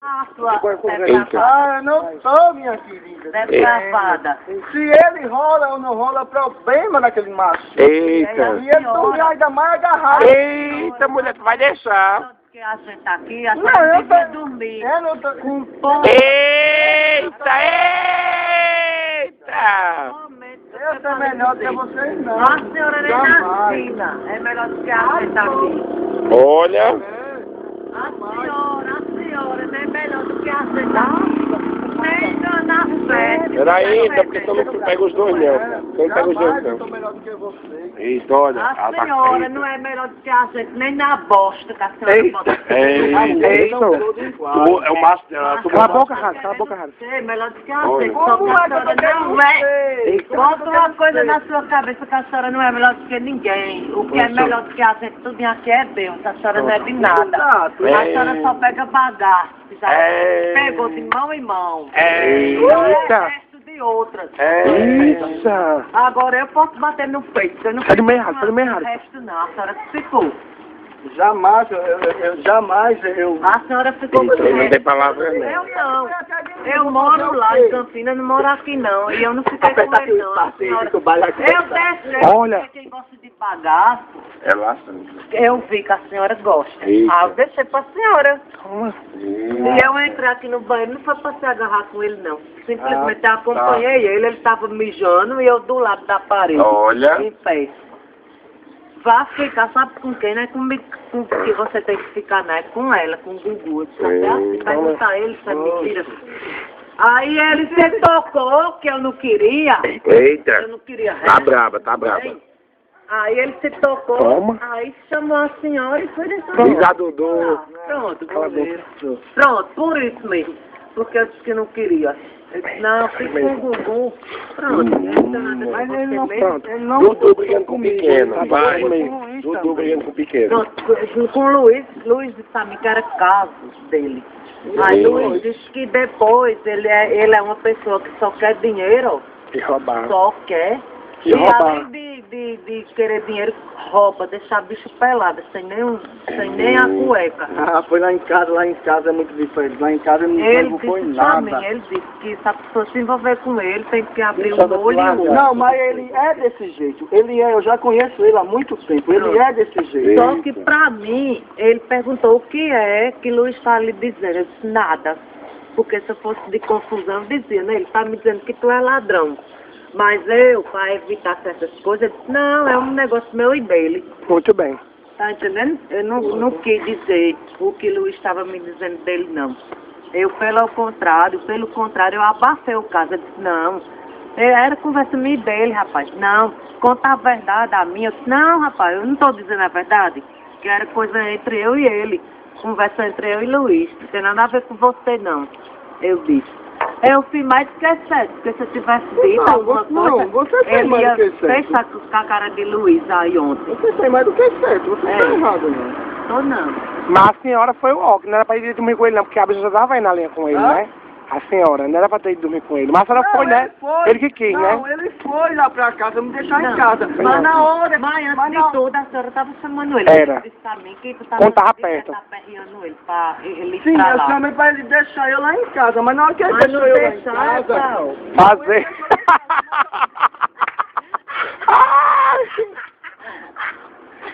Eita. Ah, eu não sou, minha querida. Desgravada. Se ele rola ou não rola, problema daquele macho. Eita. E ele dorme ainda mais agarrado. Eita, mulher, tu vai deixar. Que a gente tá aqui, a Não, gente eu devia tô... dormir. Eu não tô... Com pão. Eita, eita. Eu sou melhor do que vocês, não. A senhora nem Jamais. nascina. É melhor do que a gente tá aqui. Olha. A senhora nem melhor do que a gente tá aqui. Nem na fé. Peraí, então, porque tu não pega os dois, não. Tu não pega os dois, Jamais eu sou não. melhor do que vocês. Eita, olha. A ela senhora tá não é melhor do que a gente, nem na bosta que a senhora bota. Eita. Tu é o máximo dela. Cala a boca, Rara. Cala a boca, Rara. É melhor do que a Olha. gente. Só que a senhora não é. Como Bota uma coisa na sua cabeça que a senhora não é melhor do que ninguém. O que é melhor do que a gente, tudo aqui é Deus. A senhora não é de nada. A senhora só pega bagaço. Já pegou de mão em mão. Não é resto de outras. Eita. Agora eu posso bater no peito. Eu não Sai do meio errado, sai do meio errado. resto não. A senhora ficou. Jamais, jamais eu... A senhora ficou com Ele não tem resto. palavra, não. Eu não. Eu moro lá em Campinas, não moro aqui não. E eu não fiquei com ele não. A senhora... Eu deixei, Olha. porque quem gosta de bagaço, É lá, eu vi que a senhora gosta. Eita. Ah, eu deixei pra senhora. Como assim? E eu entrar aqui no banheiro, não foi pra se agarrar com ele não. Simplesmente eu acompanhei ele tava mijando e eu do lado da parede. Olha. Em pé. Vá ficar, sabe com quem, né? Comigo, com que você tem que ficar, né? Com ela, com o Gugu. Sabe? Perguntar a ele se é mentira. Aí ele se tocou, que eu não queria. Eita. Eu não queria Tá resto. braba, tá braba. Aí ele se tocou, Toma. aí chamou a senhora e foi deixar. Liga, Dudu. Pronto, Cala a boca. pronto, por isso mesmo. Porque eu disse que não queria. Eu disse, não, fica com o Gugu. Pronto, não tem nada Mas com ele não, você mesmo. ele não Dudu brigando com o pequeno. Tá Vai. bom, isso Dudu também. brigando com o pequeno. Pronto, com o Luiz disse a mim que era caso dele. Aí Sim. Luiz disse que depois ele é uma pessoa que só quer dinheiro, E roubar. só quer. E E roubar. além de querer dinheiro, rouba, deixar bicho pelado, sem nem a cueca. Ah, foi lá em casa é muito diferente. Lá em casa Ele não foi disse pra nada. mim, ele disse que se a pessoa se envolver com ele, tem que abrir o olho e o olho. Não, mas ele é desse jeito. Ele é, eu já conheço ele há muito tempo. Ele é desse jeito. Só que pra mim, ele perguntou o que é que Luiz está lhe dizendo. Eu disse, nada. Porque se eu fosse de confusão, eu dizia, né? Ele está me dizendo que tu é ladrão. Mas eu, para evitar certas coisas, eu disse, não, é um negócio meu e dele. Muito bem. Tá entendendo? Eu não quis dizer o que Luiz estava me dizendo dele, não. Eu, pelo contrário, eu abafei o caso. Eu disse, não, era conversa minha e dele, rapaz. Não, conta a verdade a mim. Eu disse, não, rapaz, eu não estou dizendo a verdade. Que era coisa entre eu e ele. Conversa entre eu e Luiz. Não tem nada a ver com você, não. Eu disse. Eu fiz mais do que certo, porque se eu tivesse dito alguma coisa, você tem ele mais ia do que certo. fechar com a cara de Luiz aí ontem. Você tem mais do que certo. Você não tá errado, não. Tô não. Mas a senhora foi o ó, que não era pra ir dormir com ele, não, porque a bicha já tava aí na linha com ele, né? A senhora, não era pra ter ido dormir com ele. Mas a senhora foi, né? Ele que quis, né? Não, ele foi lá pra casa, me deixar Não, em casa. Mas na hora... Mas antes de tudo, a senhora estava chamando ele. Era. Ele disse pra mim que tu tava Quando tava perto. perreando ele pra ele ir Sim, pra eu lá. chamei pra ele deixar eu lá em casa, mas na hora que ele Mas não deixou eu lá em deixar, casa... Paulo. Fazer.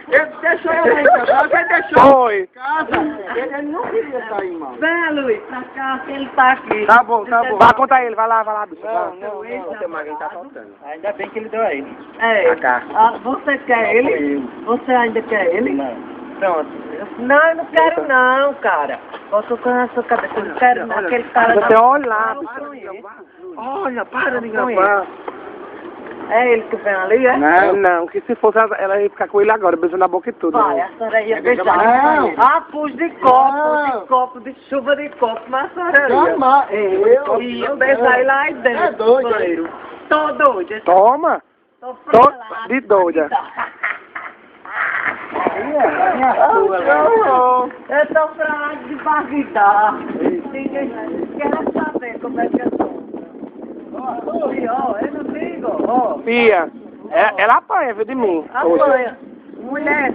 Ele deixou eu lá em casa, na hora que ele deixou Foi. em casa, ele não queria sair, mano. Vem, Luiz, pra cá, que ele tá aqui. Tá bom, tá bom. Vai contar ele, vai lá, bicho. Não, Ainda bem que ele deu a ele. É. cá. Ah, você quer ele? Você ainda quer ele? Não. Pronto. Não, eu não quero não, cara. Bota o coisa na sua cabeça. Eu não quero não. Aquele cara Você não. olha lá, Eu bicho. conheço. Olha, para de Não gravar. É ele que vem ali, é? Não, que se fosse ela ia ficar com ele agora, beijando na boca e tudo. Vai, né? a senhora ia beijar. Não. Ah, pus de copo, de chuva de copo, mas a senhora ia. Jamais. Eu Ia beijar ele lá aí dentro. É doido. do banheiro. Tô doida. Toma. Tô Tô fralada. de doida. Eu tô fralada de barriguda. Ninguém quer saber como é que eu tô. Ó, é meu amigo. Ó, Fia, ela apanha, viu, de mim. Hoje. apanha. Mulher,